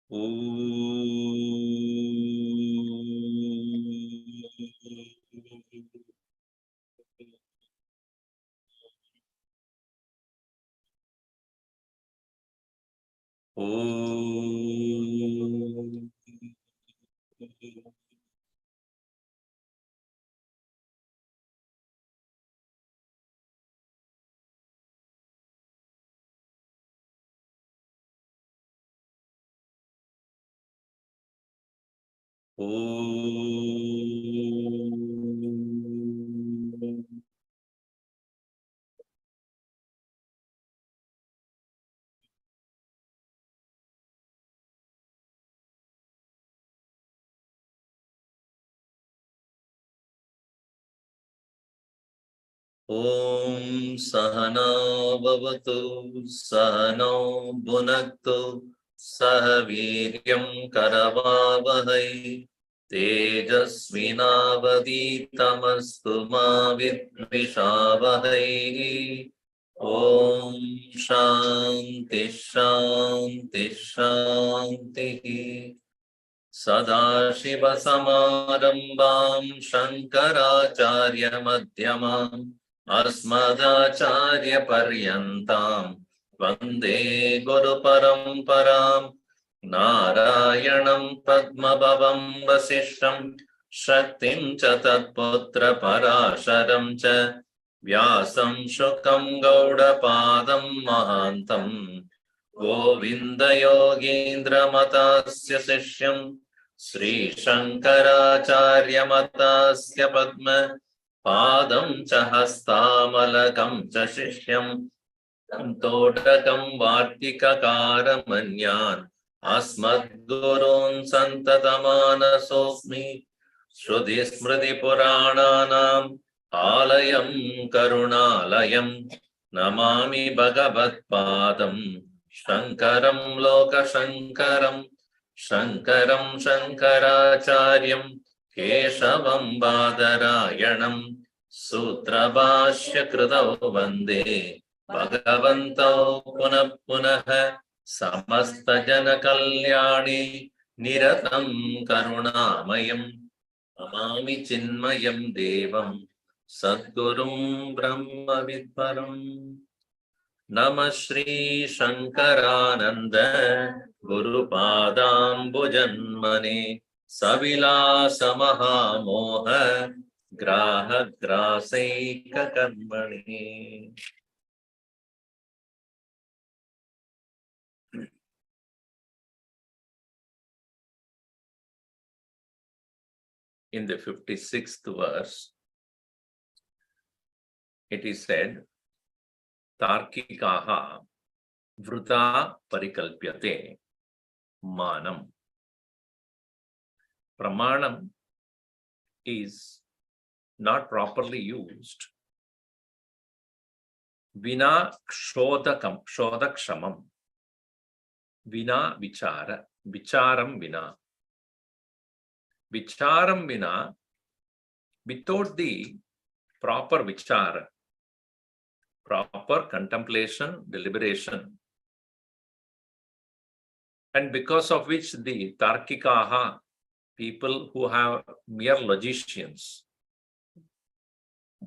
Om. Om. Om Sahana Bhavatu Sahano Bhunaktu Sahaviryam Karavavahai Tejasvinavaditamastu ma vidvishavahai. Om Shanti Shanti Shanti. Sadashivasamarambam Shankaracharya Madhyamam Asmadacharya Paryantam Vande Guru Paramparam Narayanam Padmabhavam Vasishtam Shaktim cha Tatputra Parasharam cha Vyasam Shukam Gauda Padam Mahantam Govinda Yogindra Matasya Sishyam Sri Shankaracharya Matasya Padma Padam cha Hastamalakam cha Shishyam Todakam Vartika Karamanyan Asmadgurun Santatamana Sosmi Shruti Smriti Purananam Alayam Karunalayam Namami Bhagavat Padam Shankaram Loka Shankaram Shankaram Shankaracharyam Keshavam Badarayanam Sutrabhashya Kritau Vande Bhagavantau Punah Punah Samasta Jana Kalyani Niratam Karunamayam Namami Chinmayam Devam Sadgurum Brahma Vidparam. Namah Shri Shankarananda Guru Padam Bhujanmane Savilasa Mahamoha Graha Grasaika Karmani. In the 56th verse, it is said, Tarkikaha Vrita Parikalpyate Manam. Pramanam is not properly used. Vina Kshodakam, Shodakshamam. Vina Vichara, Vicharam Vina. Vicharam Vina, without the proper Vichara, proper contemplation, deliberation, and because of which the Tarkikaha, people who have mere logicians,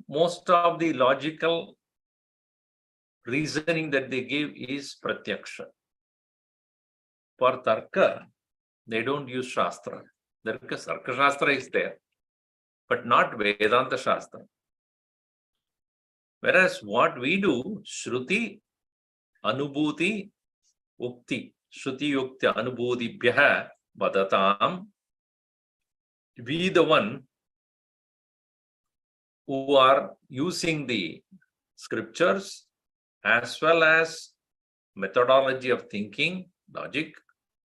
most of the logical reasoning that they give is Pratyaksha. For Tarka, they don't use Shastra. Tarka Shastra is there, but not Vedanta Shastra. Whereas what we do, Shruti, Anubhuti, Ukti, Shruti Yukti Anubhuti Bhyaha Vadatam, we the one who are using the scriptures as well as methodology of thinking, logic,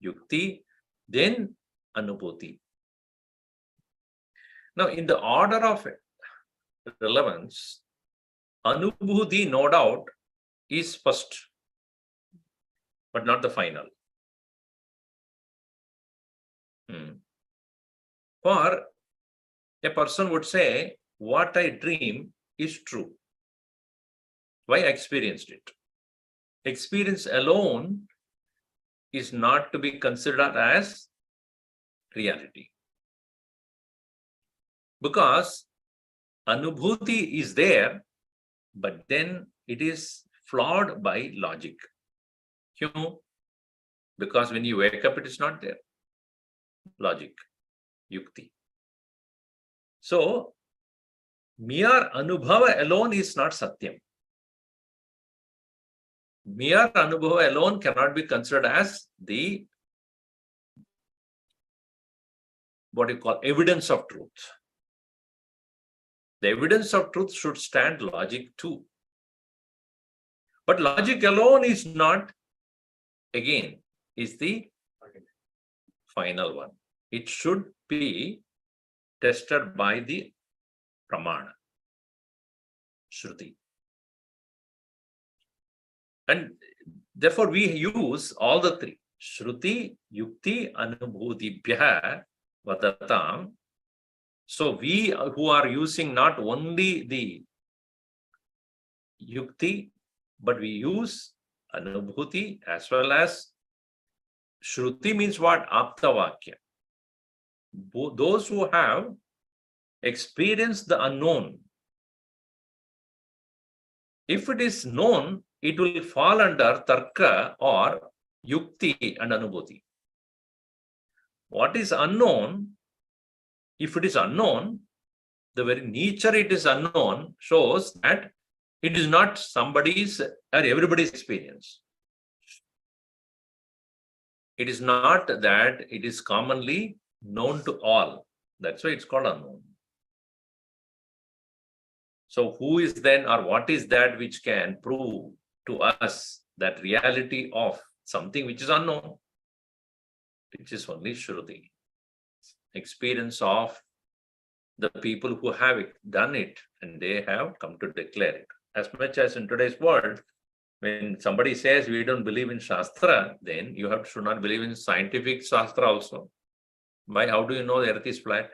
yukti, then anubhuti. Now, in the order of relevance, anubhuti, no doubt, is first, but not the final. For a person would say, what I dream is true. Why? I experienced it. Experience alone is not to be considered as reality. Because Anubhuti is there, but then it is flawed by logic. Because when you wake up, it is not there. Logic, yukti. So, mere anubhava alone is not satyam. Mere anubhava alone cannot be considered as the, what you call, evidence of truth. The evidence of truth should stand logic too. But logic alone is not, again, is the final one. It should be tested by the pramana, shruti. And therefore we use all the three. Shruti, yukti, anubhutibhya vadatam. So we who are using not only the yukti, but we use anubhuti as well as shruti. Means what? Aptavakya. Those who have experienced the unknown. If it is known, it will fall under tarka or yukti and anubhuti. What is unknown? If it is unknown, the very nature it is unknown shows that it is not somebody's or everybody's experience. It is not that it is commonly known to all. That's why it's called unknown. So who is then, or what is that which can prove to us that reality of something which is unknown? Which is only Shruti. Experience of the people who have done it, and they have come to declare it. As much as in today's world, when somebody says we don't believe in Shastra, then you should not believe in scientific Shastra also. Why? How do you know the earth is flat?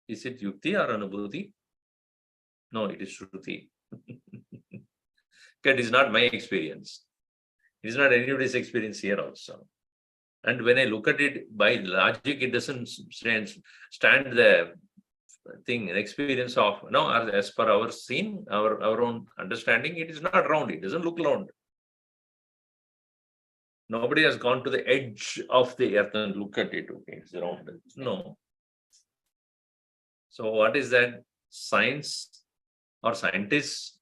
Is it yukti or anubhuti? No, it is shruti. It is not my experience. It is not anybody's experience here also. And when I look at it by logic, it doesn't stand the thing, the experience of, no, as per our scene, our own understanding, it is not round. It doesn't look round. Nobody has gone to the edge of the earth and look at it. Okay, it's round. No. So what is that? Science or scientists,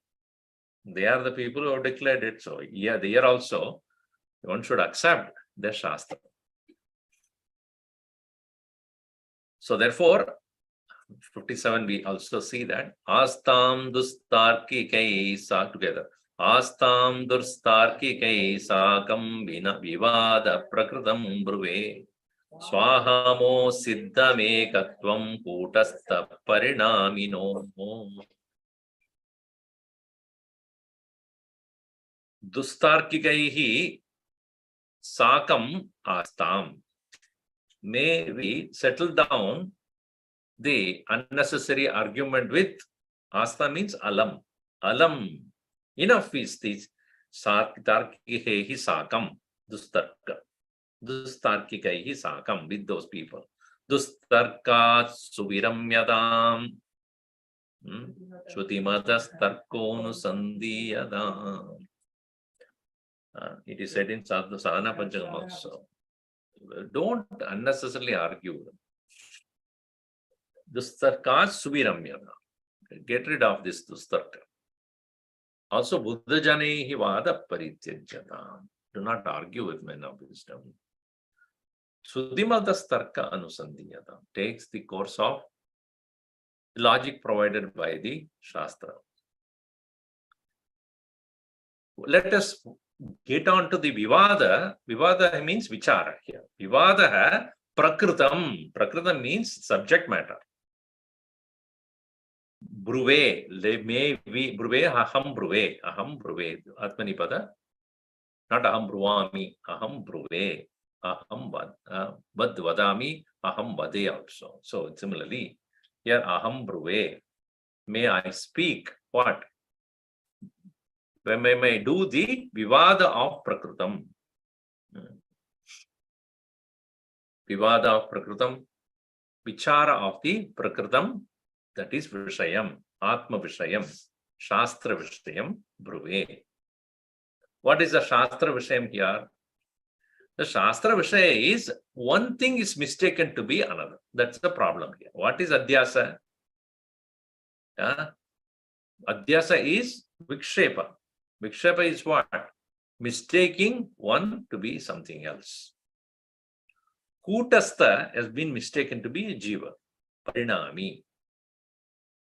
they are the people who have declared it. So yeah, there also, one should accept the Shastra. So therefore, 57, we also see that Astam Dustarkikai sa together. Astam Dustarkikai sakam vina vivada prakritam bruve. Swahamo siddhame katvam kutastha parinamino. Dustarkikaihi sakam astam. May we settle down the unnecessary argument with asta means alam. Alam. Enough is this tarkikaihi sakam. Dustarka. Dustarkikaihi sakam with those people. Dustarkat suviramyadam. Shutimatas tarkonu sandhiyadam. It is said in Sadhana Panchagam also. Don't unnecessarily argue. Dustarka suviramyana. Get rid of this dustarka. Also, Buddha janehi vada parityajyata. Do not argue with men of wisdom. Sudhimadastarka anusandhiyata. Takes the course of logic provided by the Shastra. Let us get on to the vivada. Vivada means vichara here. Vivada prakritam. Prakritam means subject matter. Bruve, bruve, aham bruve, aham bruve. Atmanipada. Not aham bruvami, aham bruve, aham vad vadami, aham vade also. So similarly, here aham bruve. May I speak what? When may I do the vivada of prakritam. Vivada of Prakritam, Vichara of the Prakritam, that is Vishayam, Atma Vishayam, Shastra Vishayam, Bruve. What is the Shastra Vishayam here? The Shastra Vishaya is one thing is mistaken to be another. That's the problem here. What is Adhyasa? Adhyasa is Vikshepa. Vikshepa is what? Mistaking one to be something else. Kutastha has been mistaken to be a Jiva, Parinami.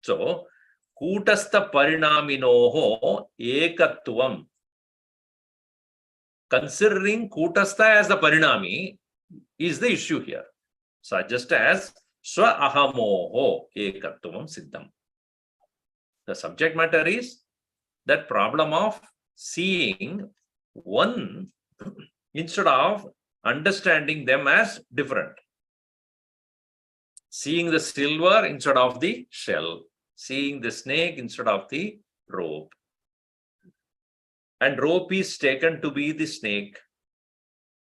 So, Kutastha Parinaminoho Ekatvam. Considering Kutastha as the Parinami is the issue here. So, just as Swa Ahamoho Ekatvam Siddham. The subject matter is that problem of seeing one instead of understanding them as different. Seeing the silver instead of the shell. Seeing the snake instead of the rope. And rope is taken to be the snake,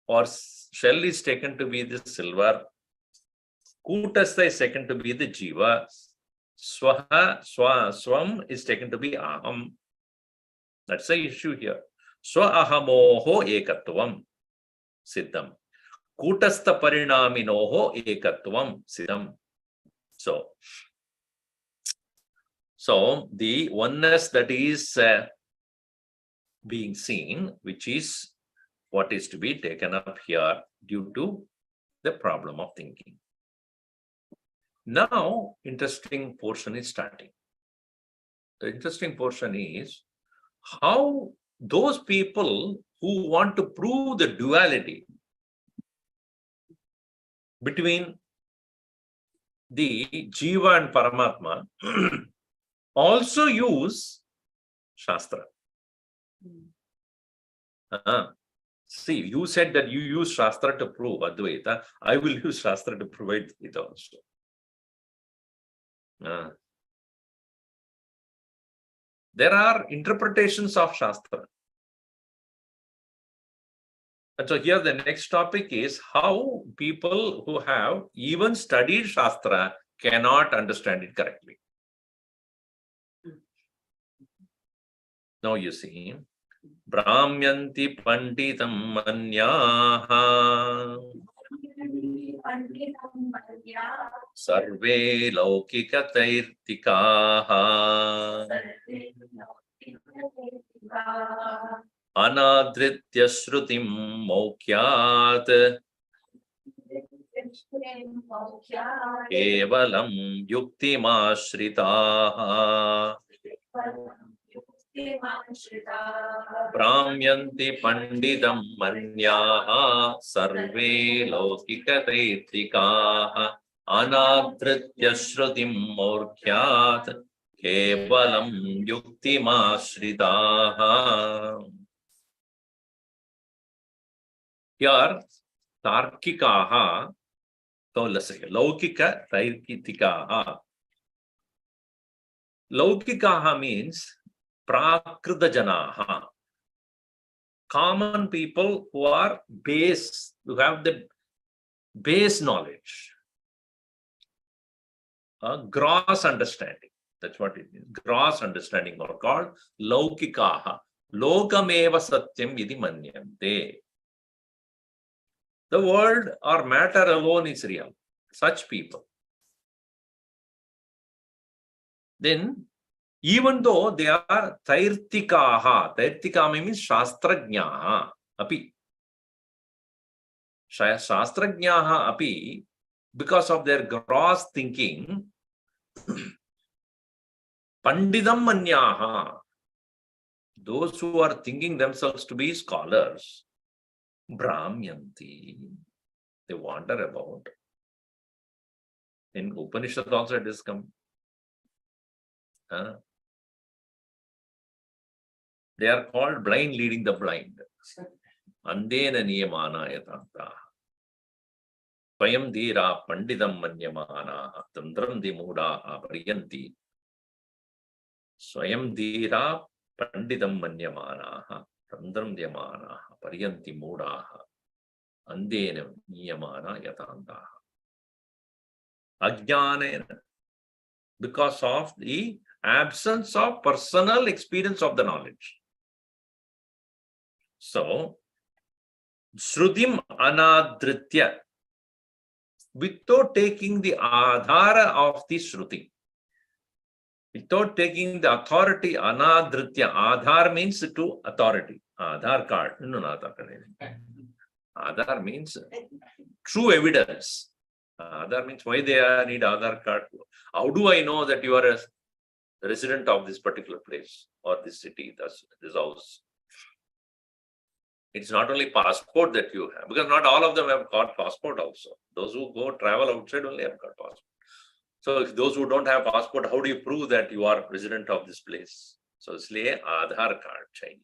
or shell is taken to be the silver. Kutastha is taken to be the Jiva. Swam is taken to be Aham. That's the issue here. Ahamoho ekatvam siddham. Kutastha parinaminoho ekatvam siddham. So the oneness that is being seen, which is what is to be taken up here due to the problem of thinking. Now, interesting portion is starting. The interesting portion is how those people who want to prove the duality between the Jiva and Paramatma also use Shastra. See, you said that you use Shastra to prove Advaita. I will use Shastra to prove it also. There are interpretations of Shastra. And so here the next topic is how people who have even studied Shastra cannot understand it correctly. Now you see, Brahmyanti Panditam Manyaha Sarve Laukika Tairtikaha Anadritya Shrutim Mokyat Kevalam Yuktimashritaha Brahmyanti Pandidam Manyaha Sarve Laukika Taitikaha Anadritya Shrutim Mokyat Kevalam Yuktimashritaha. Here, Tarkikaha, so let's say, Laukika Taitikaha. Laukikaha means Prakrita Janaha. Common people who are base, who have the base knowledge. Gross understanding. That's what it is. Gross understanding are called Laukikaha. Lokameva Satyam Yidi Manyante. The world or matter alone is real. Such people. Then, even though they are Tairtikaha, Tairtika means Shastrajnaha api. Shastrajnaha api, because of their gross thinking, Pandidam Manyaha, those who are thinking themselves to be scholars, Brahmyanti, they wander about. In Upanishad also it is come. They are called blind leading the blind. Andena niyamana yatanta. Swayam dhira pandidam manyamana. Tantram dimuda apariyanti. Swayam dhira pandidam manyamana. Tantram dhyamana apariyanti mudaha. Andena niyamana yatantaha. Ajnanena, because of the absence of personal experience of the knowledge. So, Shrutim anadritya, without taking the adhara of the Shruti, without taking the authority, anadritya, adhar means to authority, Aadhar card, no, not Aadhar means true evidence. Aadhar means why they need Aadhar card. How do I know that you are a resident of this particular place or this city, this house? It's not only passport that you have, because not all of them have got passport also. Those who go travel outside only have got passport. So if those who don't have passport, how do you prove that you are resident of this place? So it's like Aadhar card chain.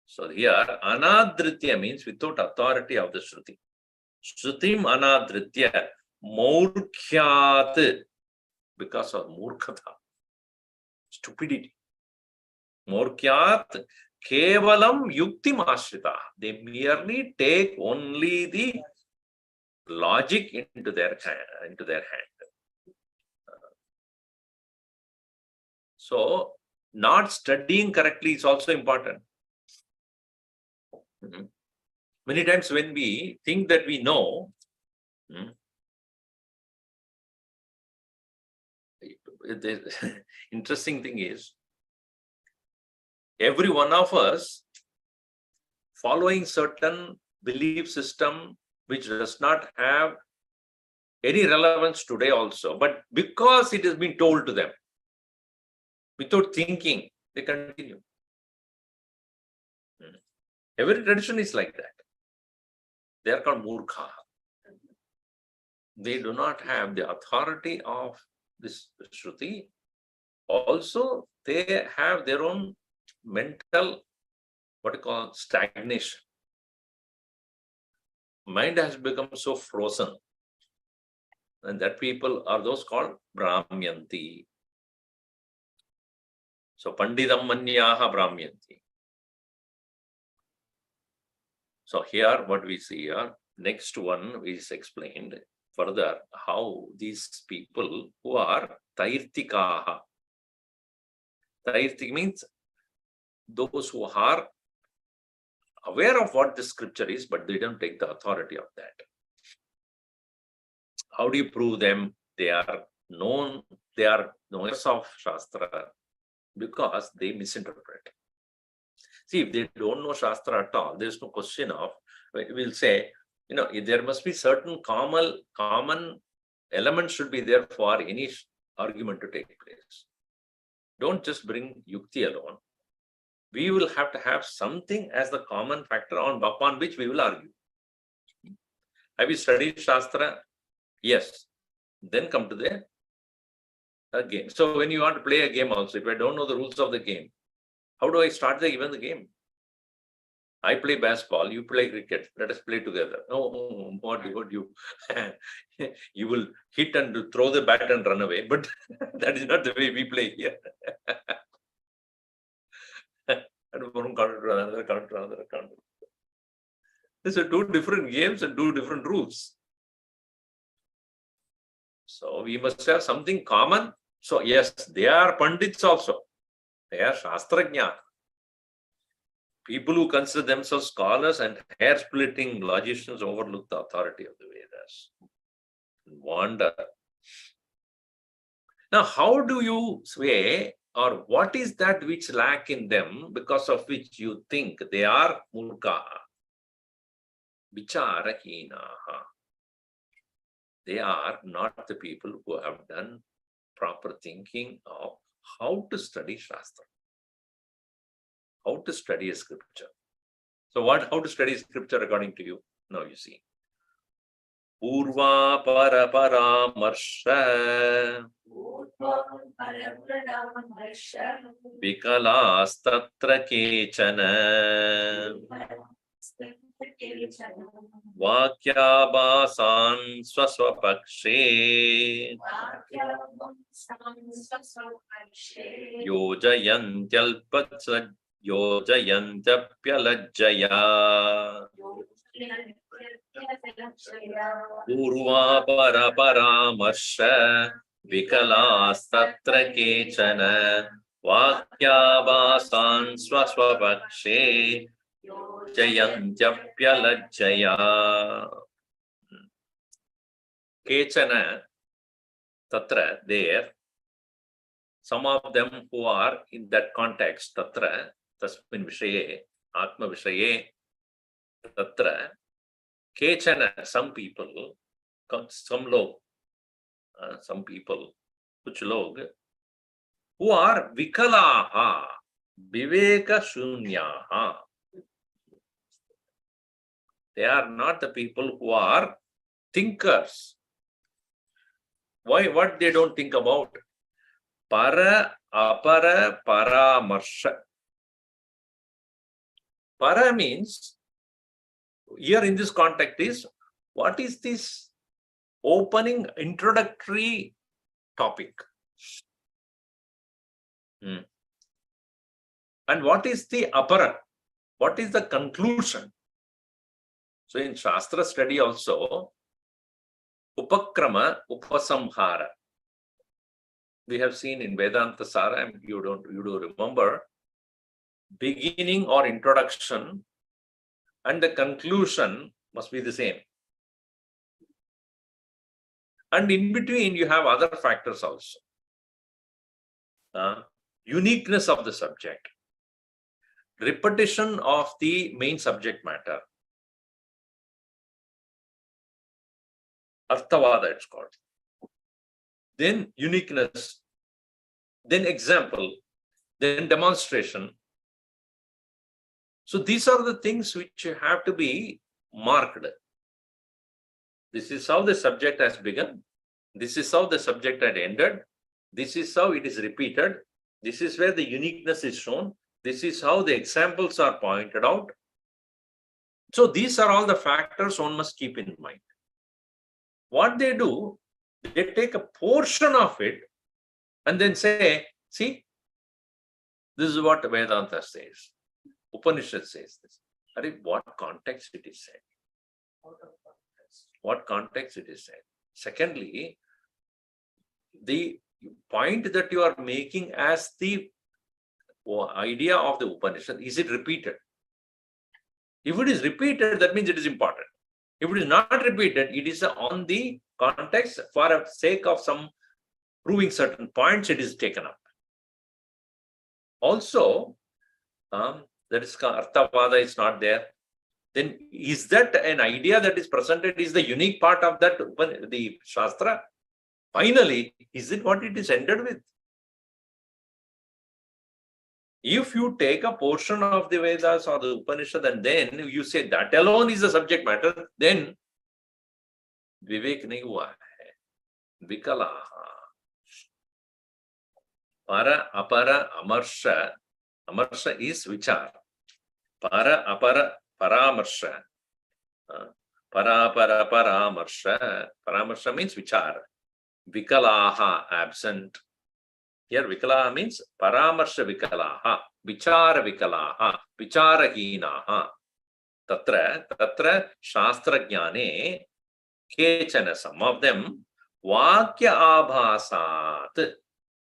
So here, anadritya means without authority of the Shruti. Shrutim anadritya, mourkhyat, because of murkhatha, stupidity. Mourkhyat, kevalam yuktim ashrita. They merely take only the logic into their hand. So, not studying correctly is also important. Many times when we think that we know, the interesting thing is, every one of us following certain belief system which does not have any relevance today also, but because it has been told to them, without thinking, they continue. Every tradition is like that. They are called murkha. They do not have the authority of this Shruti. Also, they have their own mental, what you call, stagnation. Mind has become so frozen. And that people are those called Brahmyanti. So, Pandidam Manyaha Brahmyanti. So, here what we see here, next one is explained further how these people who are Tairtikaha. Tairtik means those who are aware of what the scripture is, but they don't take the authority of that. How do you prove them? They are knowers of Shastra because they misinterpret. See, if they don't know Shastra at all, there's no question of, we'll say, there must be certain common elements should be there for any argument to take place. Don't just bring yukti alone. We will have to have something as the common factor upon which we will argue. Have you studied Shastra? Yes. Then come to the game. So when you want to play a game also, if I don't know the rules of the game, how do I start even the game? I play basketball, you play cricket. Let us play together. No, what you you will hit and throw the bat and run away. But that is not the way we play here. And one counter to another counter. These are two different games and two different rules. So we must have something common. So yes, they are Pandits also. They are Shastrajna. People who consider themselves scholars and hair-splitting logicians overlook the authority of the Vedas. Wander. Now, how do you say, or what is that which lack in them, because of which you think they are murkha? Vicharahinaha. They are not the people who have done proper thinking of how to study Shastra, how to study a scripture. So how to study scripture according to you? Now you see. Purva paraparamarsa Vikalas-tatra kechana Vakyabhasan swaswapakshe Yojayantyapyalajjaya Urva paramarsha vikalastatra kechana vakyavasan swasvapakshe jayantyapyalajjaya. Kechana tatra, there. Some of them who are in that context, tatra, tasmin vishaye, atma vishaye, tatra, kechana, some people, some people, kuch log, who are vikalaha, viveka shunyaha. They are not the people who are thinkers. Why? What they don't think about? Para, apara, paramarsha. Para means, here in this context is, what is this opening introductory topic? And what is the apara? What is the conclusion? So in Shastra study also, upakrama, upasamhara. We have seen in Vedanta Sara, and you do remember, beginning or introduction and the conclusion must be the same. And in between, you have other factors also. Uniqueness of the subject, repetition of the main subject matter, Arthavada it's called. Then uniqueness, then example, then demonstration. So these are the things which have to be marked. This is how the subject has begun. This is how the subject had ended. This is how it is repeated. This is where the uniqueness is shown. This is how the examples are pointed out. So these are all the factors one must keep in mind. What they do, they take a portion of it and then say, see, this is what Vedanta says. Upanishad says this. What context it is said? What context it is said? Secondly, the point that you are making as the idea of the Upanishad, is it repeated? If it is repeated, that means it is important. If it is not repeated, it is on the context for the sake of some proving certain points, it is taken up. Also, that is Arthavada is not there. Then is that an idea that is presented is the unique part of that, the Shastra? Finally, is it what it is ended with? If you take a portion of the Vedas or the Upanishad and then you say that alone is the subject matter, then Vivek nahi hua hai. Vikalaha. Para, apara, amarsha. Amarsha is vichar. Para, apara, paramarsha. Para, apara, paramarsha. Paramarsha means vichar. Vikalaha, absent. Here Vikalaha means Paramarsha Vikalaha, Vichara Vikalaha, Vicharahinaha. Tatra Shastra Jnane, Kechana, some of them, Vakya Abhasat.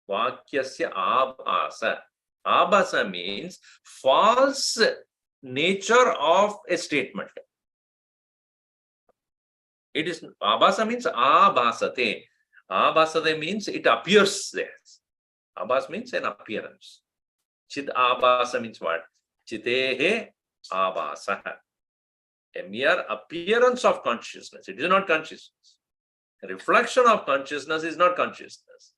Vakyasya Abhasa. Abhasa means false nature of a statement. It is Abhasa means Abhasate. Abhasate means it appears there. Abhas means an appearance. Chid abhasa means what? Chitehe abhasa. A mere appearance of consciousness. It is not consciousness. A reflection of consciousness is not consciousness.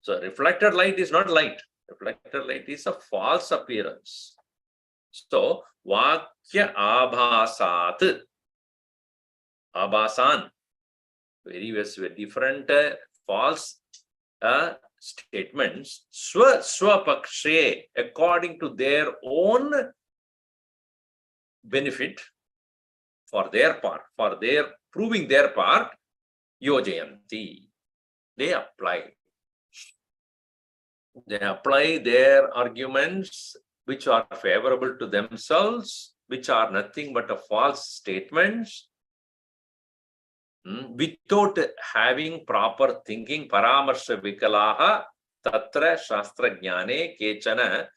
So reflected light is not light. Reflected light is a false appearance. So Vakya abhasat. Abhasan. Very different false statements, swapakshe, according to their own benefit, for their part, for their proving their part, yojayanti. They apply their arguments which are favorable to themselves which are nothing but a false statements, without having proper thinking, paramarsha vikalaha tatra shastra jnane kechana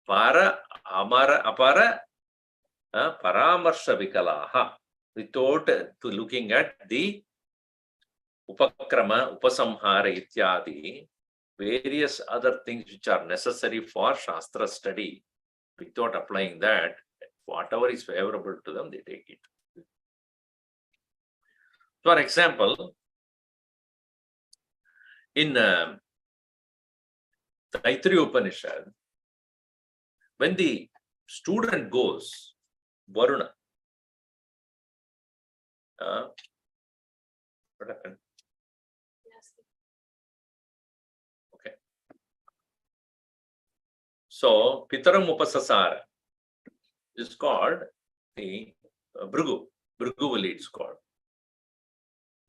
para amara apara paramarsha vikalaha, without looking at the upakrama, upasamhara ityadi, various other things which are necessary for shastra study, without applying that, whatever is favorable to them, they take it. For example, in Taittiriya Upanishad, when the student goes, Varuna, what happened? Okay. So, Pitaram Upasasara is called the Bhrigu. Bhriguvali it's called.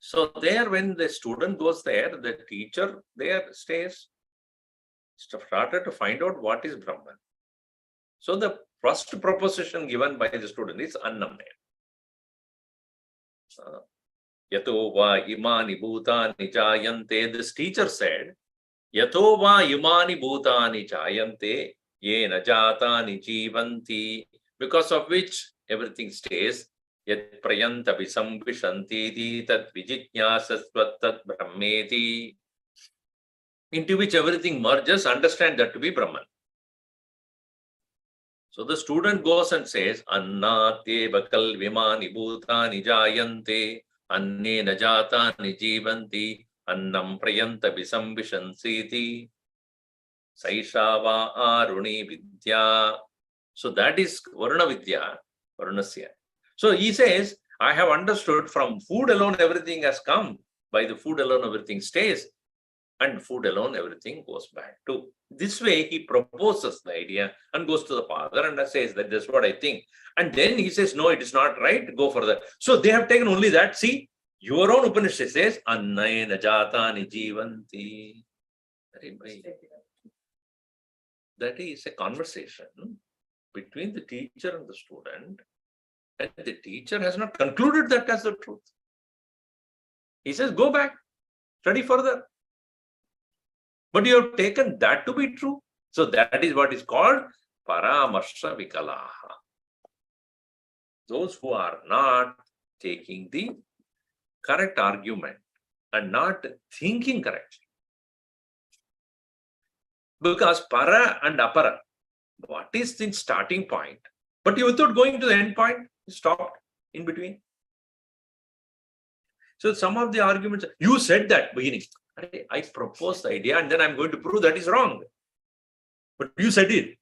So there, when the student goes there, the teacher there stays, started to find out what is Brahman. So the first proposition given by the student is Annamaya. Yato va imani bhutani jayante. This teacher said, Yato va imani bhutani jayante yena jatani jivanti, because of which everything stays. Yat prayanta visambhishanti tat vijijñāsasva tat brahmeti, into which everything merges, understand that to be Brahman. So the student goes and says, Annate bakal vimani bhutani jayante, anne najatani jivanti, annam prayanta visambhishansiti, saishava aruni vidya. So that is Varuna Vidya, Varunasya. So he says, I have understood from food alone everything has come. By the food alone everything stays. And food alone everything goes back to. This way he proposes the idea and goes to the father and says that that's what I think. And then he says, no, it is not right. Go for that. So they have taken only that. See, your own Upanishad says, Annayena jatani jivanti. That is a conversation between the teacher and the student. And the teacher has not concluded that as the truth. He says, go back, study further. But you have taken that to be true. So that is what is called paramarsha vikalaha. Those who are not taking the correct argument and not thinking correctly. Because para and apara, what is the starting point? But you without going to the end point, you stopped in between. So some of the arguments, you said that beginning. I proposed the idea and then I'm going to prove that is wrong. But you said it.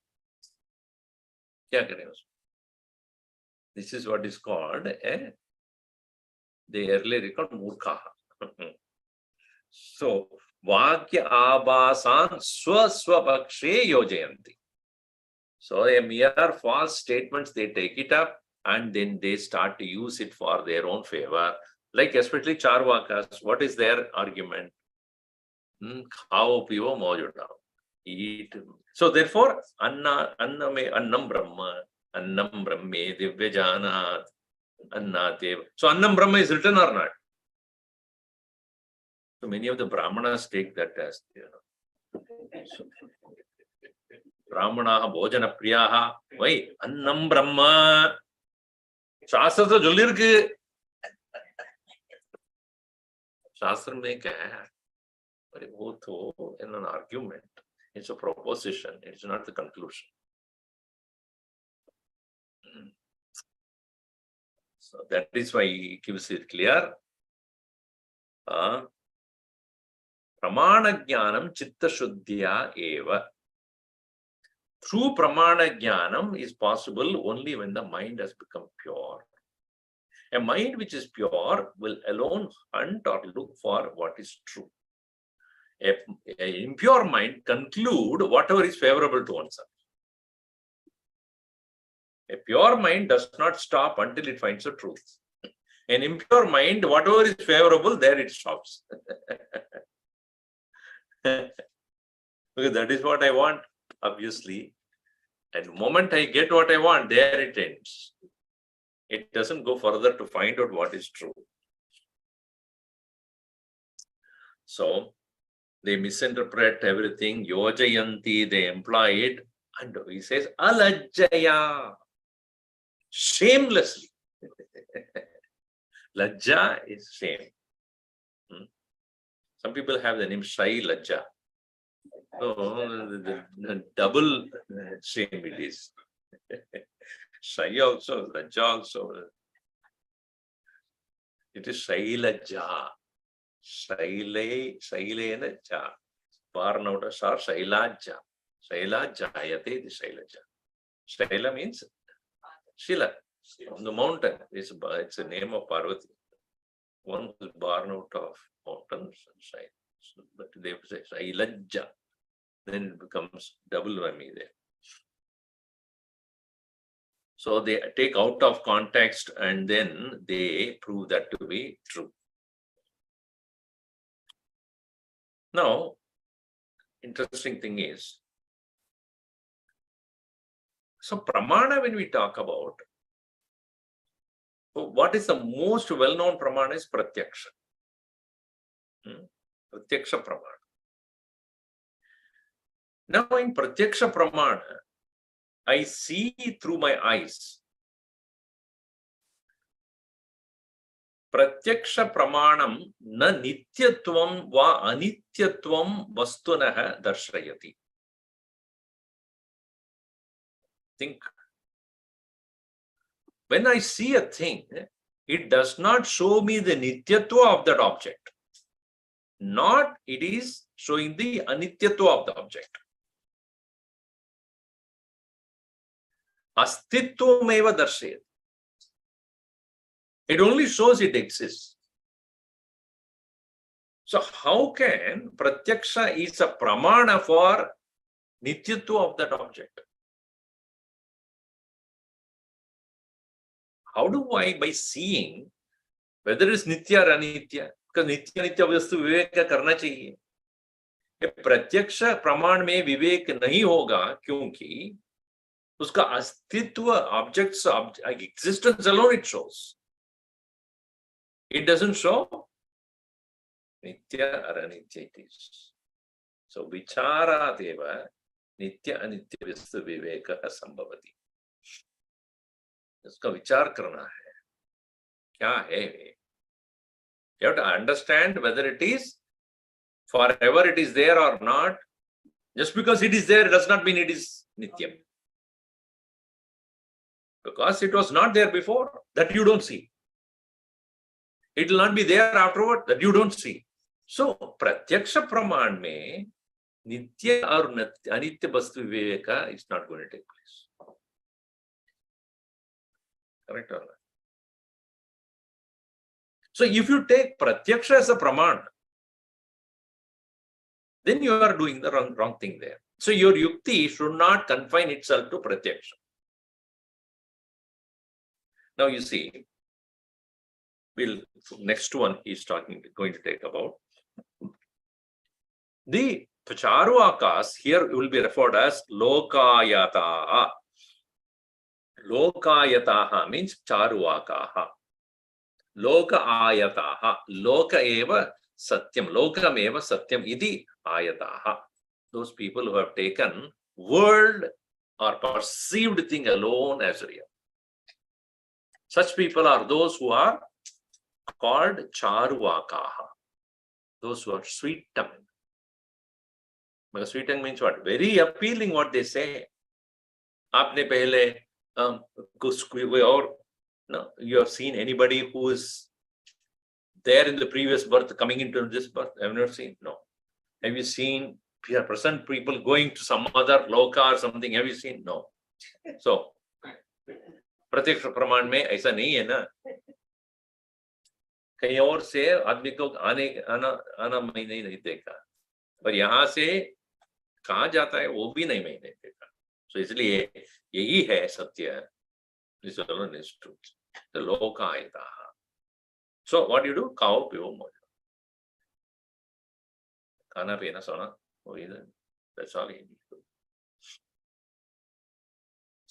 This is what is called, they earlier called murkha. So, vakya abhasan swaswapakshe yojayanti. So, a mere false statements, they take it up and then they start to use it for their own favor. Like especially Charvakas, what is their argument? Khao pivo mojudao. Eat. So therefore, annam brahma, annam brahme divya janat, annatev. So annam brahma is written or not? So many of the Brahmanas take that as, so, Brahmanaha bhojana priyaha. Why? Annam brahma. Shastra to jollirukku. Shastra mein kya hai? In an argument, it's a proposition, it's not the conclusion. So that is why he gives it clear. Pramana jnanam chitta shuddhya eva. True pramana jnanam is possible only when the mind has become pure. A mind which is pure will alone hunt or look for what is true. An impure mind conclude whatever is favorable to oneself. A pure mind does not stop until it finds the truth. An impure mind, whatever is favorable, there it stops. Because that is what I want, obviously. And the moment I get what I want, there it ends. It doesn't go further to find out what is true. So they misinterpret everything. Yojayanti, they imply it. And he says, alajjaya, shamelessly. Lajja is shame. Some people have the name Shai Lajja. So the double shame it is. Shai also, Lajja also. It is Shai Lajja. Shailena ja. Born out of Shar, Shailaja. Shailajayate is Shailaja. Shaila means Shila, on the mountain. It's a name of Parvati. One was born out of mountains and Shaila. But they say Shailaja. Then it becomes double Rami there. So they take out of context and then they prove that to be true. Now, interesting thing is, so pramana, when we talk about, what is the most well-known pramana is pratyaksha. Pratyaksha pramana. Now in pratyaksha pramana, I see through my eyes. Pratyaksha pramanam na nityatvam va anityatvam vastunah darshayati. Think. When I see a thing, it does not show me the nityatva of that object. Not it is showing the anityatva of the object. Astitvam eva darshayati. It only shows it exists. So how can pratyaksha is a pramana for nityatva of that object? How do I, by seeing, whether it's nitya or anitya? Because nitya nitya vastu vivek karna chahiye. प्रत्यक्ष प्रमाण में विवेक नहीं होगा क्योंकि उसका अस्तित्व objects existence alone it shows. It doesn't show nitya or anitya it is. So vichara deva nitya anitya vastu viveka sambhavati. इसका विचार करना है क्या है. You have to understand whether it is forever it is there or not. Just because it is there does not mean it is nityam. Because it was not there before, that you don't see. It will not be there afterward, that you don't see. So pratyaksha praman mein nitya or anitya vastu viveka is not going to take place. Correct or not? So if you take pratyaksha as a praman, then you are doing the wrong thing there. So your yukti should not confine itself to pratyaksha. Now you see, next one he's going to take about. The Charuvakas here will be referred as Lokayataha. Lokayataha means Charuvakaha. Loka ayataha. Loka eva satyam. Lokam eva satyam iti ayataha. Those people who have taken world or perceived thing alone as real. Such people are those who are called Charuvakaha. Those who are sweet-tongued. Because sweet-tongued means what? Very appealing what they say. Aapne pehle no, you have seen anybody who is there in the previous birth coming into this birth? Have you never seen? No. Have you seen present people going to some other loka or something? Have you seen? No. So, प्रत्यक्ष प्रमाण में ऐसा नहीं है ना. कहीं और से आदमी को आना मैंने नहीं देखा, पर यहाँ से कहाँ जाता है वो भी नहीं मैंने देखा. So इसलिए यही है सत्य. This alone is truth. The lokayataha. So what do you do? Khao piyo moja. Khana pina sona. That's all you need to do.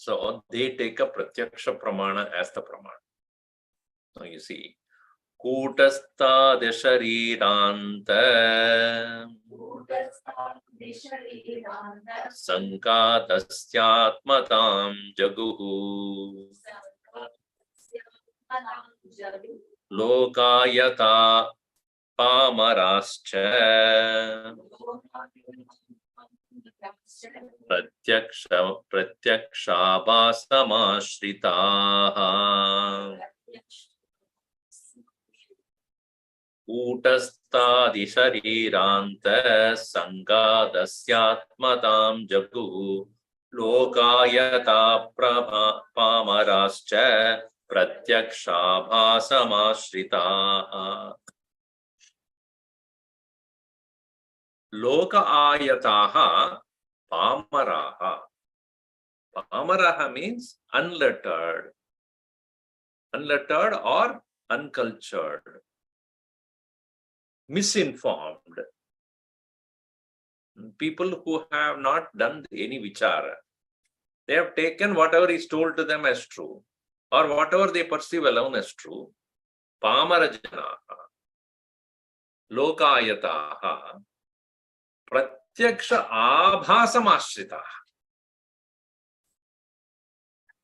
So they take a pratyaksha pramana as the pramana. Now you see, Kutastha Deshariranta Sankatasyatmatam Jaguhu Lokayata Pamarascha Pratyakshabhasamashritaha Kutastadishariranta Sangadasyaatmatam Jagu Lokayata Pamarascha Pratyakshabhasamashritaha Loka ayataha Pamaraha. Pamaraha means unlettered. Unlettered or uncultured. Misinformed. People who have not done any vichara. They have taken whatever is told to them as true, or whatever they perceive alone as true. Pamarajanaha. Lokayataha. Pratyaksha abhasamashritaha.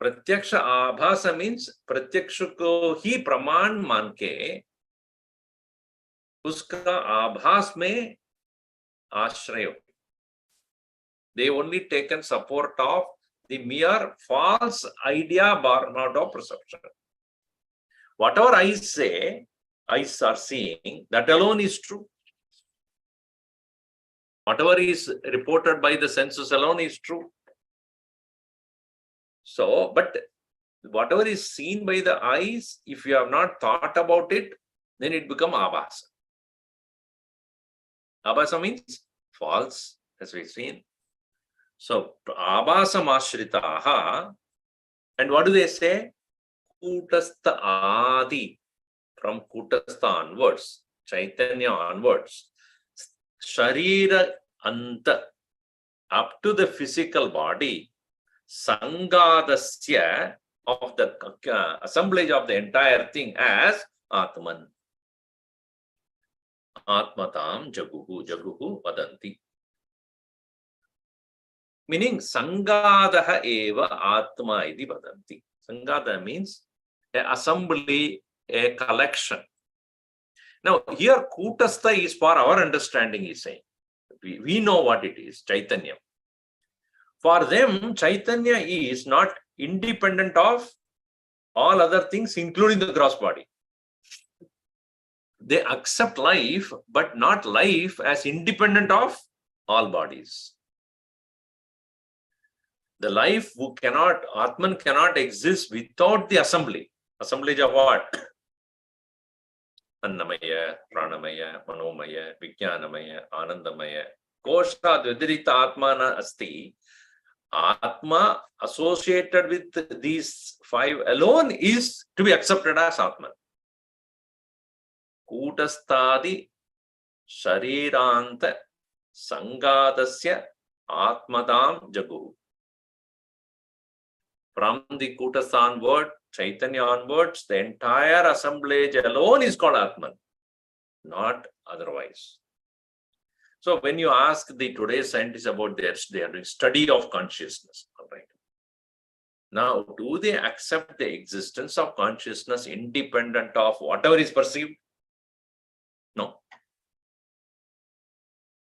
प्रत्यक्ष आभास means प्रत्यक्ष को ही प्रमाण मान के उसका आभास में आश्रय. They only taken support of the mere false idea born out of perception. Whatever eyes say, eyes are seeing, that alone is true. Whatever is reported by the senses alone is true. So, but whatever is seen by the eyes, if you have not thought about it, then it becomes abhasa. Abhasa means false, as we've seen. So, abhasa mashritaha, and what do they say? Kutastha adi, from Kutastha onwards, Chaitanya onwards, Sharira anta, up to the physical body, Sangadasya, of the assemblage of the entire thing as Atman. Atmatam Jaguhu, Jaguhu Vadanti. Meaning Sangadaha eva Atma idi Vadanti. Sangada means an assembly, a collection. Now here Kutastha is for our understanding, is saying. We know what it is, Chaitanya. For them, Chaitanya is not independent of all other things, including the gross body. They accept life, but not life as independent of all bodies. The life who cannot, Atman cannot exist without the assembly. Assemblage of what? Annamaya, Pranamaya, Manomaya, Vijnanamaya, Anandamaya. Kosha Dvidirita Atmana Asti. Atma associated with these five alone is to be accepted as Atman. Kutastadi Shariranta Sangadasya Atmadam Jagu. From the Kutastha onward, Chaitanya onwards, the entire assemblage alone is called Atman, not otherwise. So when you ask the today's scientists about their, they are doing study of consciousness, all right? Now, do they accept the existence of consciousness independent of whatever is perceived? No.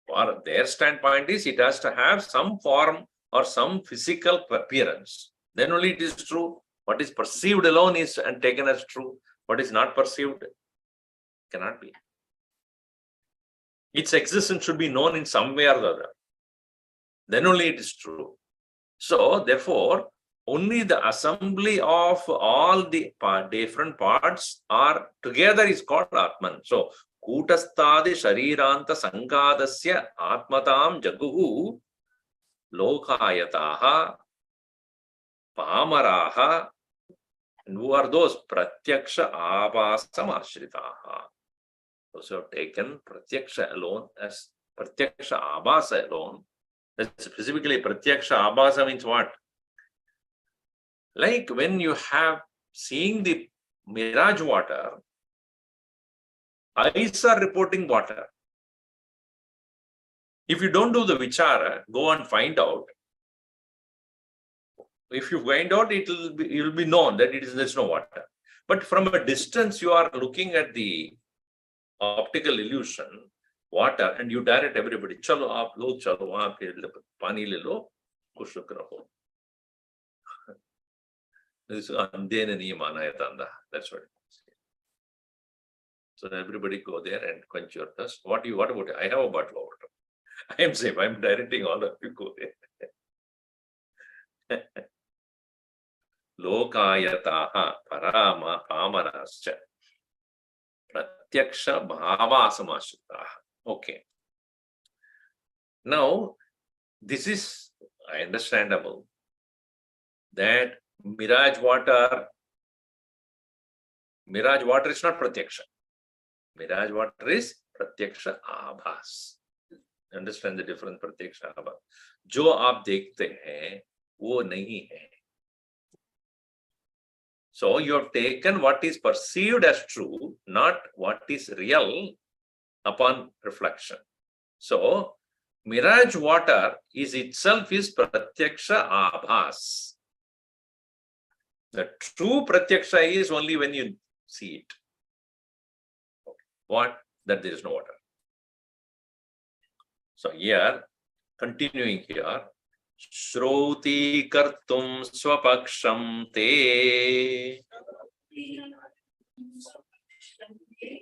For their standpoint is it has to have some form or some physical appearance. Then only it is true. What is perceived alone is and taken as true. What is not perceived cannot be. Its existence should be known in some way or the other. Then only it is true. So, therefore, only the assembly of all the different parts are together is called Atman. So, Kutastadi Shariranta Sangadasya Atmatam Jaguhu Lokayataha Pamaraha. And who are those? Pratyaksha Abhasamashritaha. Those who have taken Pratyaksha alone as Pratyaksha Abhasa alone. That's specifically Pratyaksha Abhasa means what? Like when you have seeing the mirage water, eyes are reporting water. If you don't do the vichara, go and find out. If you find out, it will be known that there's no water. But from a distance, you are looking at the optical illusion, water, and you direct everybody. Chalo, aap lo, chalo, wahan pe pani le lo, kuch raho. This is andena niyamana yatanda. That's what it is. So everybody go there and quench your thirst. What about it? I have a bottle of water. I am safe. I am directing all of you go there. Lokayataha parama pamarascha pratyaksha bhavasamashitaha. Okay. Now, this is understandable that mirage water is not pratyaksha. Mirage water is pratyaksha abhas. Understand the difference, pratyaksha abhas. जो आप देखते हैं वो नहीं है. So you have taken what is perceived as true, not what is real upon reflection. So mirage water is itself is pratyaksha abhas. The true pratyaksha is only when you see it. What? That there is no water. So here, continuing here, Shroti kartum swapaksham te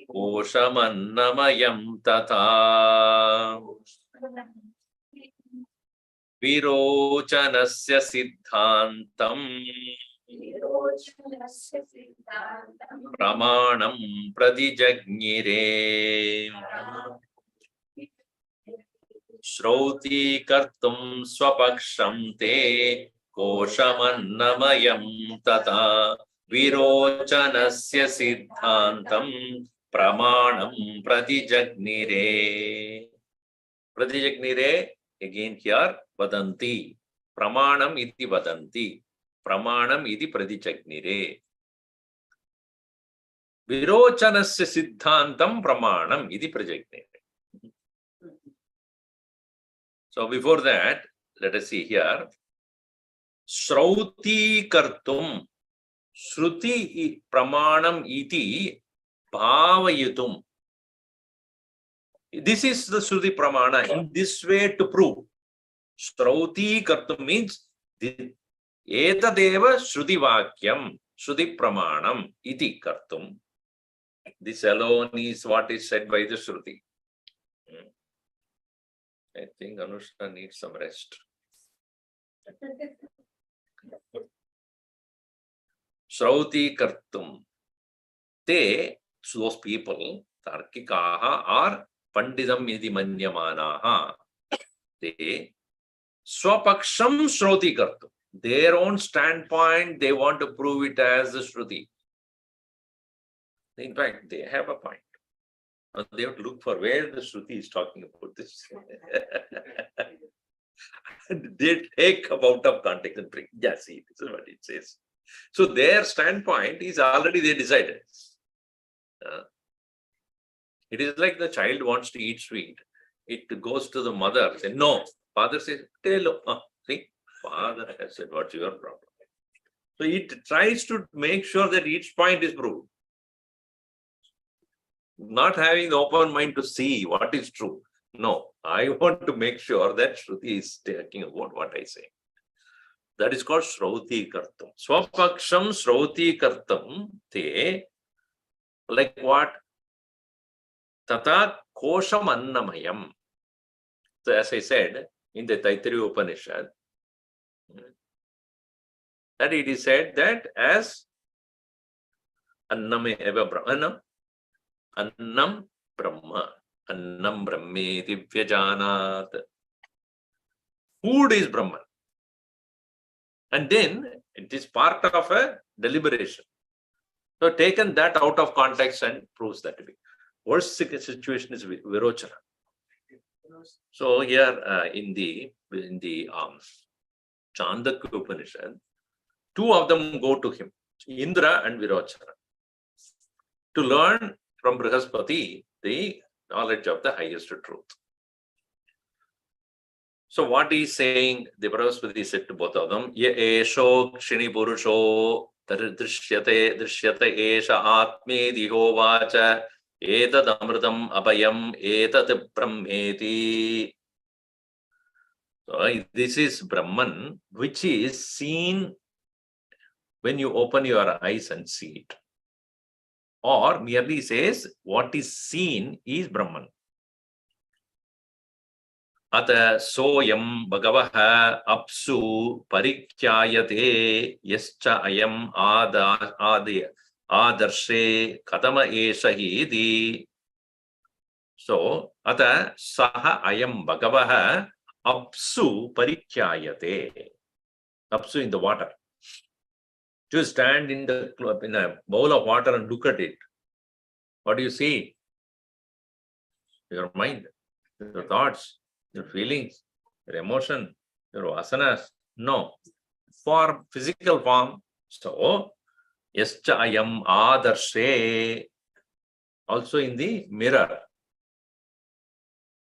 koshamannamayam tata virochanasya siddhantam pramanam pradijagnire Shroti kartum swapaksham te koshamannamayam tata virochanasya siddhantam pramanam pradijagnire. Pradijagnire, again here, vadanti. Pramanam iti vadanti. Pramanam iti pradijagnire. Virochanasya siddhantam pramanam iti pradijagnire. So before that, let us see here. Shrauti kartum. Shruti pramanam iti bhavayatum. This is the Shruti pramana. In this way to prove. Shrauti kartum means etadeva Shruti vakyam. Shruti pramanam iti kartum. This alone is what is said by the Shruti. I think Anushka needs some rest. Shrauti kartum. Te, those people, tarkikaha or pandidam iti manyamanaha. They, swapaksham shrauti kartum. Their own standpoint, they want to prove it as the Shruti. In fact, they have a point. They have to look for where the Shruti is talking about this. They take out of context and bring. Yeah, see, this is what it says. So their standpoint is already they decided. It is like the child wants to eat sweet. It goes to the mother, says, no. Father says, tell. See, father has said, what's your problem? So it tries to make sure that each point is proved. Not having the open mind to see what is true. No, I want to make sure that Shruti is talking about what I say. That is called Shrauti Kartam. Swapaksham Shrauti Kartam te, like what? Tata Kosham Annamayam. So as I said in the Taittiriya Upanishad, that it is said that as Anname eva Brahmanam, Annam Brahma, Annam Brahmeti Vyajanat. Food is Brahman. And then it is part of a deliberation. So taken that out of context and proves that to be. Worst situation is Virochana. So here in the Chandakya Upanishad, Two of them go to him, Indra and Virochana, to learn from Brihaspati the knowledge of the highest truth. So what he's saying, the Brihaspati said to both of them, Ye esho kshini purusho drishyate esha atme diho vacha etad amritam abhayam etad brahmeti. So this is Brahman, which is seen when you open your eyes and see it. Or merely says, what is seen is Brahman. Ata soyam bhagavaha apsu parikyayate yascha ayam adarshe katama esha iti. So, ata saha ayam bhagavaha apsu parikyayate. Apsu in the water. To stand in a bowl of water and look at it. What do you see? Your mind, your thoughts, your feelings, your emotion, your vasanas. No. For physical form, so yascha ayam adarshe, also in the mirror.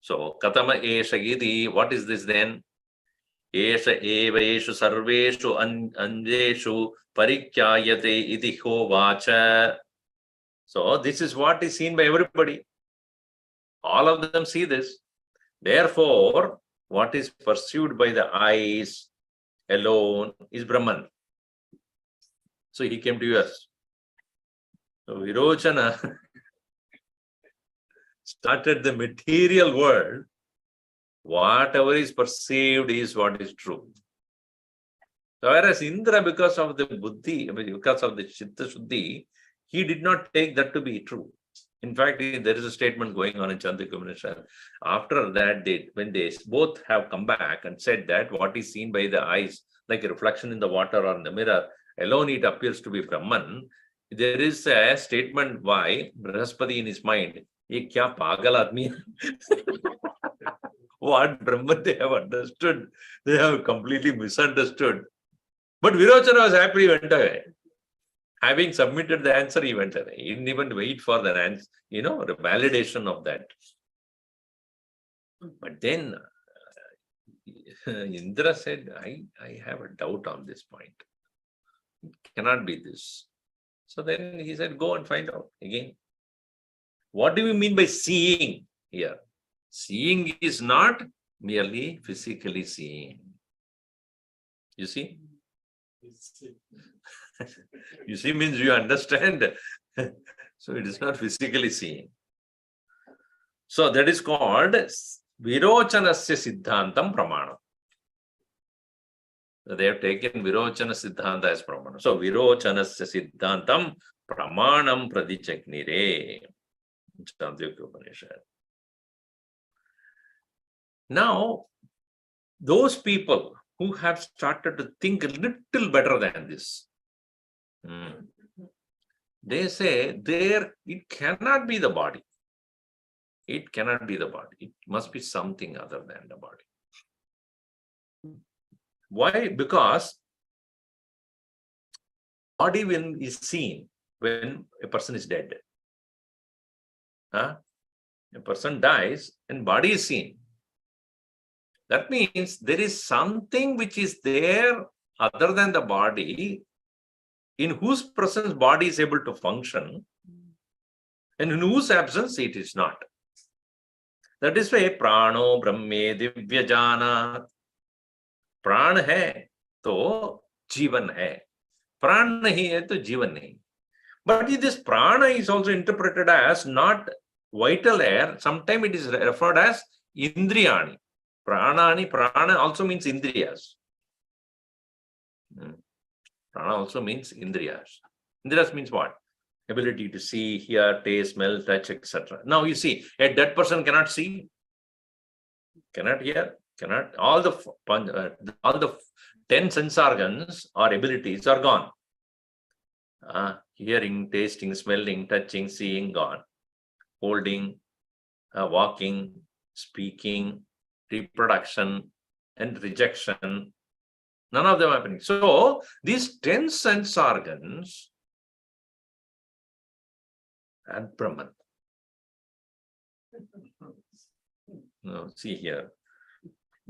So katama esha iti, what is this then? Esha eveshu sarveshu anjeshu parikyayate iti ho vacha. So this is what is seen by everybody. All of them see this. Therefore, what is pursued by the eyes alone is Brahman. So he came to us. So Virochana started the material world. Whatever is perceived is what is true. So whereas Indra, because of the buddhi, because of the chitta shuddhi, he did not take that to be true. In fact, there is a statement going on in Chandrika Mission. After that, when they both have come back and said that what is seen by the eyes, like a reflection in the water or in the mirror, alone it appears to be Brahman. There is a statement by Brihaspati in his mind, ye kya pagal aadmi? What Brahman they have understood, they have completely misunderstood. But Virochana was happy, he went away. Having submitted the answer, he went away. He didn't even wait for the answer, the validation of that. But then Indra said, I have a doubt on this point. It cannot be this. So then he said, go and find out again. What do you mean by seeing here? Seeing is not merely physically seeing. You see? You see means you understand. So it is not physically seeing. So that is called Virochanasya Siddhantam Pramanam. They have taken Virochana Siddhanta as Pramanam. So Virochanasya Siddhantam Pramanam Pradichagnire. Chandrika Upanishad. Now, those people who have started to think a little better than this, they say it cannot be the body. It cannot be the body. It must be something other than the body. Why? Because body is seen when a person is dead. A person dies and body is seen. That means there is something which is there other than the body, in whose presence body is able to function, and in whose absence it is not. That is why prano brahme divya jana. Pran hai to jivan hai. Pran nahi hai to jivan nahi. But this prana is also interpreted as not vital air. Sometimes it is referred as indriyani. Prana also means indriyas. Prana also means indriyas. Indriyas means what? Ability to see, hear, taste, smell, touch, etc. Now you see, a dead person cannot see, cannot hear, cannot. All the 10 sense organs or abilities are gone. Hearing, tasting, smelling, touching, seeing, gone. Holding, walking, speaking, reproduction, and rejection, None of them happening. So these 10 sense organs and Brahman. Now, see here.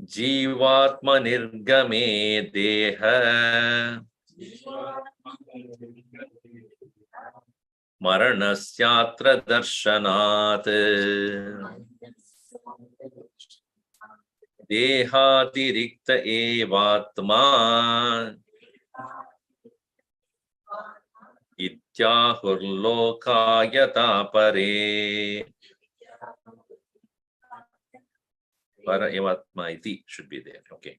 Jivatma nirgame deha maranasyatra darshanat dehadirikta evatma ityahurlokayata pare. Para evatma iti should be there. Okay.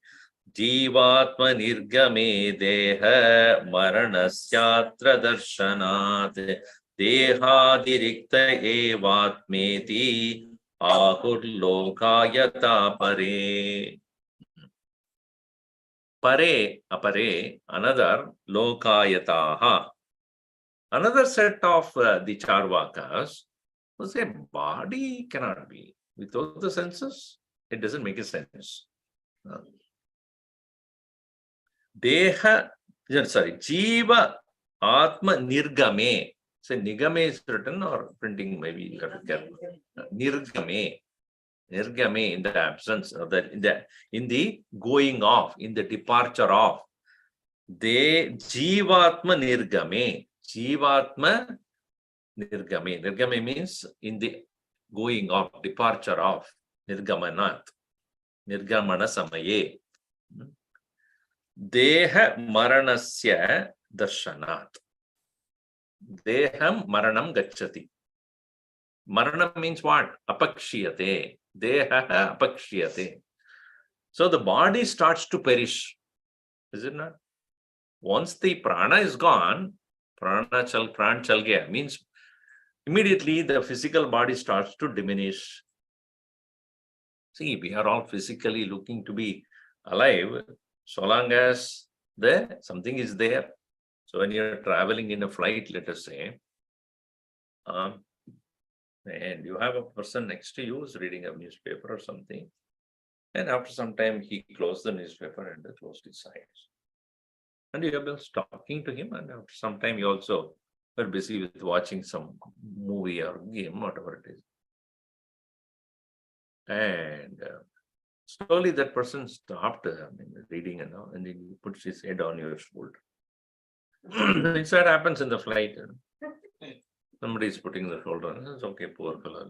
Jivatma nirgame deha maranasyatra darshanat dehadirikta evatmeti ahurlokayata pare. Pare, apare, another lokayataha. Another set of the Charvakas will say body cannot be. Without the senses, it doesn't make a sense. Deha, sorry, Jiva Atma Nirgame. So Nigame is written or printing, maybe you have to get Nirgame. Nirgame in the absence of that, in the going off, in the departure of. De Jivatma Nirgame. Jivatma Nirgame. Nirgame means in the going off, departure of. Nirgamanat. Nirgamana samaye. Deha maranasya darshanat. Deham maranam gacchati. Maranam means what? Apakshiyate. Deha apakshiyate. So the body starts to perish. Is it not? Once the prana is gone, pran chal gaya means immediately the physical body starts to diminish. See, we are all physically looking to be alive so long as something is there. So when you're traveling in a flight, let us say, and you have a person next to you who's reading a newspaper or something, and after some time he closed the newspaper and closed his eyes. And you have been talking to him, and after some time you also were busy with watching some movie or game, whatever it is. And slowly that person stopped reading and he puts his head on your shoulder. It's that happens in the flight. Somebody is putting the shoulder on. It's okay, poor fellow.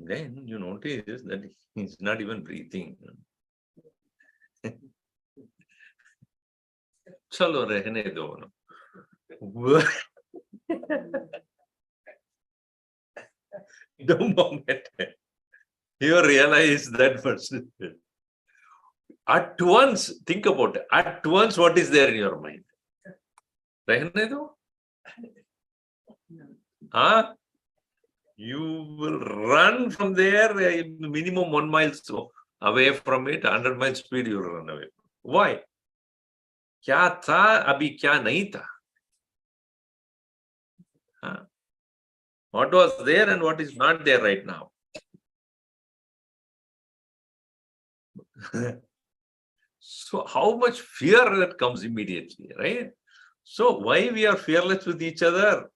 Then you notice that he's not even breathing. Chalo rehne do. The moment you realize that person, at once, think about it, at once what is there in your mind? Rehne do? You will run from there minimum 1 mile away from it, 100 miles speed you will run away. Why? Kya tha, abhi kya nahi tha? What was there and what is not there right now? So how much fear that comes immediately, right? So why we are fearless with each other?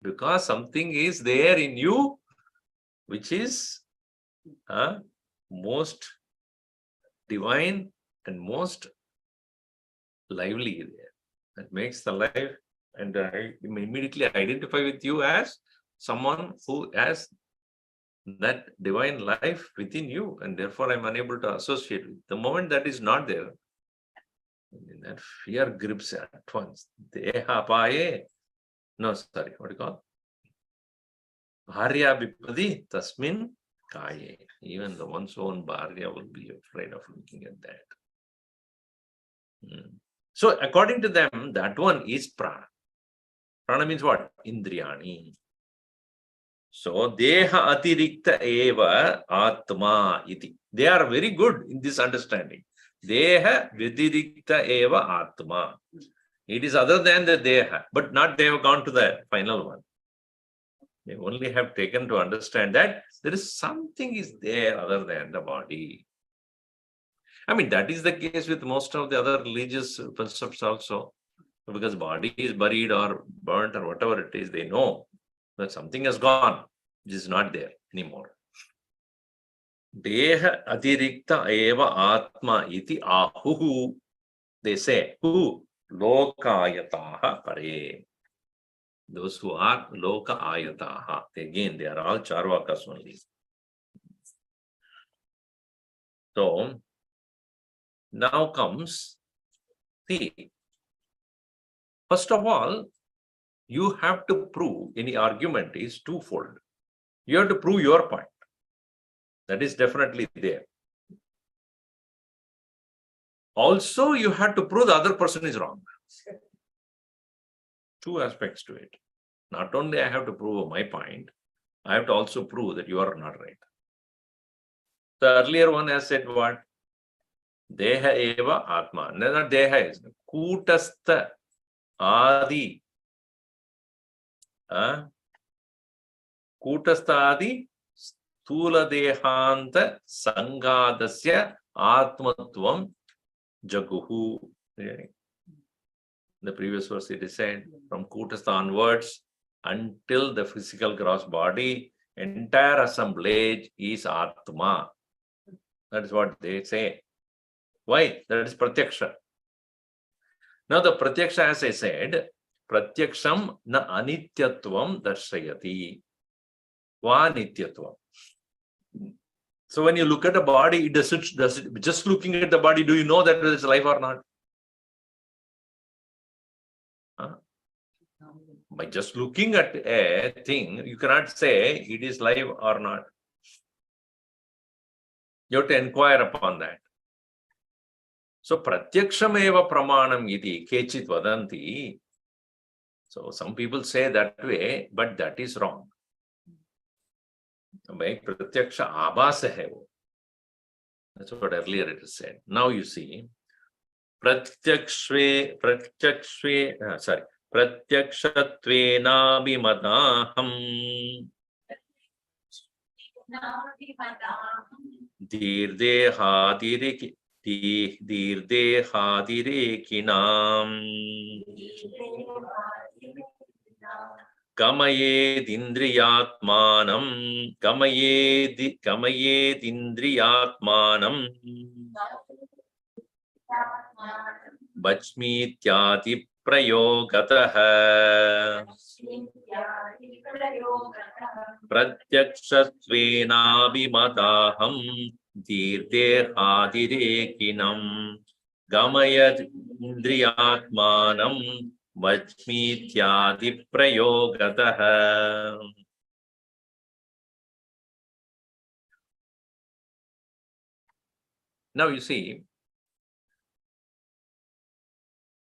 Because something is there in you which is most divine and most lively there. That makes the life, and I immediately identify with you as someone who has that divine life within you, and therefore I'm unable to associate with. The moment that is not there, that fear grips at once. Deha paye. No, sorry, what do you call? Bharya vipadi tasmin kaye. Even the one's own bharya will be afraid of looking at that. So according to them, that one is prana. Prana means what? Indriyani. So deha atirikta eva atma iti. They are very good in this understanding. Deha vyatirikta eva atma. It is other than the deha, but not they have gone to the final one. They only have taken to understand that there is something is there other than the body. I mean, that is the case with most of the other religious concepts also. Because body is buried or burnt or whatever it is, they know that something has gone, which is not there anymore. Deha atirikta eva atma iti ahuhu. They say, who? Lokayataha pare. Those who are loka ayataha. Again, they are all charvakas only. So, now comes, see, first of all, you have to prove any argument is twofold. You have to prove your point. That is definitely there. Also, you have to prove the other person is wrong. Two aspects to it. Not only I have to prove my point, I have to also prove that you are not right. The earlier one has said what? Deha eva atma. Not deha is kutastha adi. Kutastha adi stula dehanta sangadasya atmatvam jaguhu. The previous verse it is said, from Kutastha onwards, until the physical gross body, entire assemblage is Atma. That is what they say. Why? That is Pratyaksha. Now the Pratyaksha, as I said, Pratyaksham na anityatvam darshayati. Va nityatvam. So when you look at the body, does it just looking at the body, do you know that there is life or not? By just looking at a thing, you cannot say it is live or not. You have to inquire upon that. So, pratyaksham eva pramanam iti kechit vadanti. So, some people say that way, but that is wrong. Pratyaksha abhasa hai wo. That's what earlier it is said. Now you see, pratyakshve, Pratyakshatvenabhimataham Dirdehadirekinam Gamayedindriyatmanam Vachmityati prayogataha Pratyakshatvenabhimataham Dirdehadirekinam Gamayadindriyatmanam Vachmityati prayogataha. Now you see,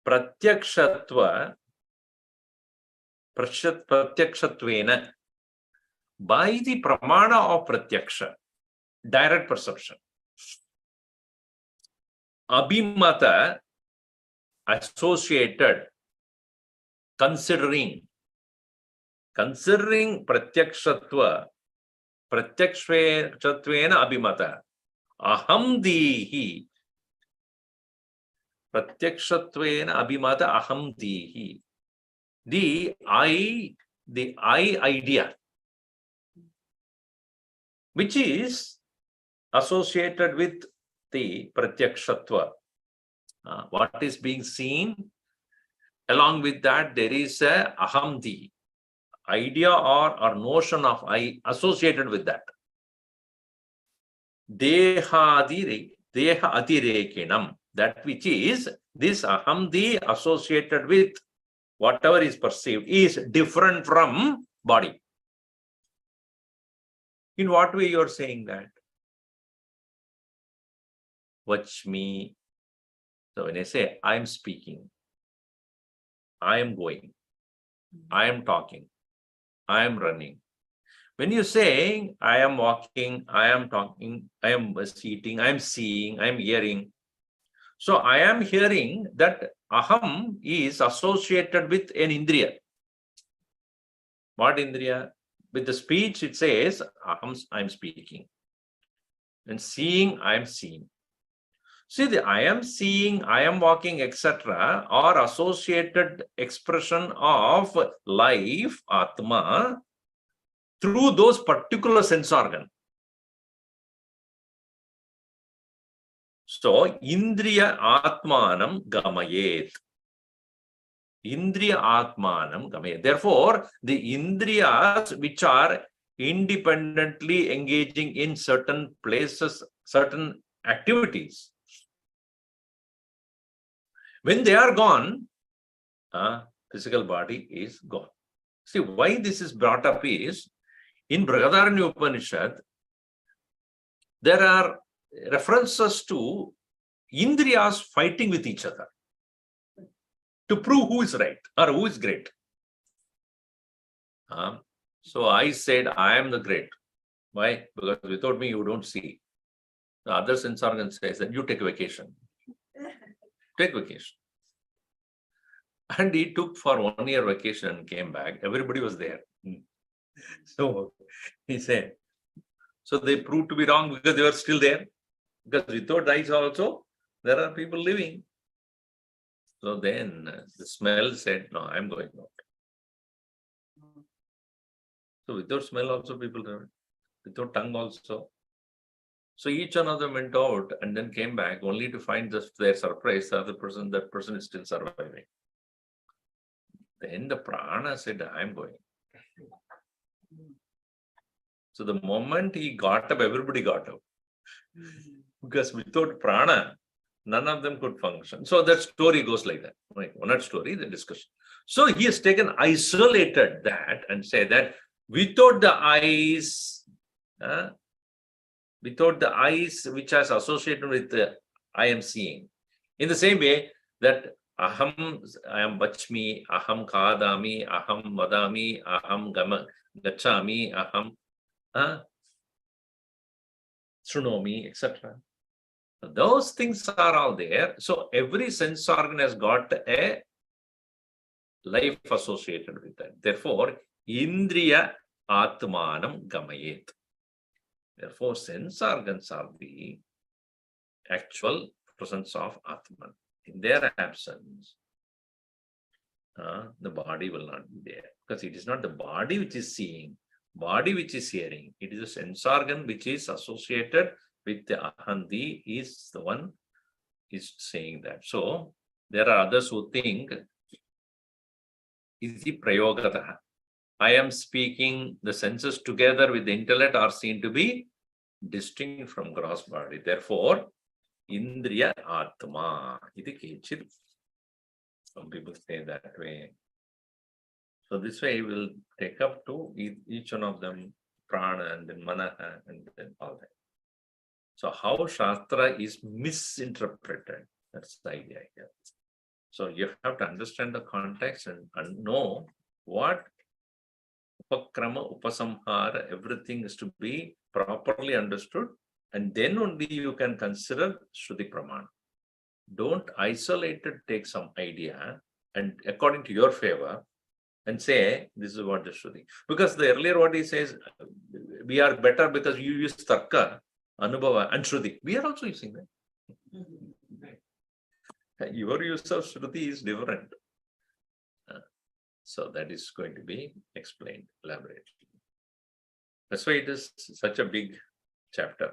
Pratyakshatva, Pratyakshatvena, by the pramana of Pratyaksha, direct perception. Abhimata, associated, considering Pratyakshatva, Pratyakshatvena Abhimata, Ahamdihi, Pratyakshatvena Abhimata Ahamdihi. The I idea, which is associated with the Pratyakshatva. What is being seen? Along with that, there is a Ahamdi, idea or notion of I associated with that. Deha atirekinam, that which is this Ahamdi associated with whatever is perceived is different from body. In what way you are saying that? Watch me. So when I say I am speaking, I am going, I am talking, I am running. When you say I am walking, I am talking, I am sitting, I am seeing, I am hearing. So I am hearing that aham is associated with an indriya. What indriya? With the speech it says aham, I am speaking. And seeing, I am seeing. See, the I am seeing, I am walking, etc. are associated expression of life, Atma, through those particular sense organ. So, Indriya Atmanam Gamayet. Indriya Atmanam Gamayet. Therefore, the Indriyas which are independently engaging in certain places, certain activities, when they are gone, physical body is gone. See, why this is brought up is, in Brihadaranya Upanishad, there are references to Indriyas fighting with each other to prove who is right or who is great. So I said, I am the great. Why? Because without me, you don't see. The other sense organ says that you take vacation. Take vacation. And he took for 1 year vacation and came back. Everybody was there. So he said, so they proved to be wrong because they were still there. Because without eyes also, there are people living. So then the smell said, no, I'm going out. So without smell also people live. Without tongue also. So each one of them went out and then came back only to find their surprise, the other person, that person is still surviving. Then the prana said, I'm going. So the moment he got up, everybody got up. Because without prana, none of them could function. So that story goes like that. Like, one story, the discussion. So he has taken isolated that and said that without the eyes, which is associated with the I am seeing. In the same way that aham, I am bachmi, aham kadami, aham vadami, aham gachami, aham shrunomi, etc. Those things are all there. So every sense organ has got a life associated with that. Therefore, Indriya Atmanam Gamayet. Therefore, sense organs are the actual presence of Atman. In their absence, the body will not be there. Because it is not the body which is seeing, body which is hearing. It is a sense organ which is associated with the Ahandi is the one is saying that. So, there are others who think, is the prayogataha. I am speaking, the senses together with the intellect are seen to be distinct from gross body. Therefore, Indriya Atma. Some people say that way. So this way we will take up to each one of them, prana and then manaha and then all that. So how Shastra is misinterpreted, that's the idea here. So you have to understand the context and know what upakrama, upasamhara, everything is to be properly understood, and then only you can consider Shruti Pramana. Don't isolate it, take some idea and according to your favor and say, this is what the Shruti. Because the earlier what he says, we are better because you use Tarka, Anubhava and Shruti. We are also using that. Your use of Shruti is different. So that is going to be explained, elaborated. That's why it is such a big chapter.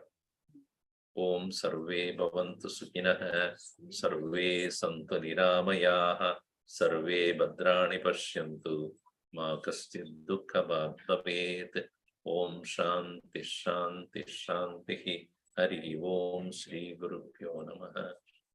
Om Sarve Bhavantu Sukhinah, Sarve Santu Niramayaha, Sarve Bhadrani Pashyantu, Ma Kaschid Dukkha Bhavet. Om Shanti Shanti Shanti. Hari Om Shri Gurubhyo Namaha.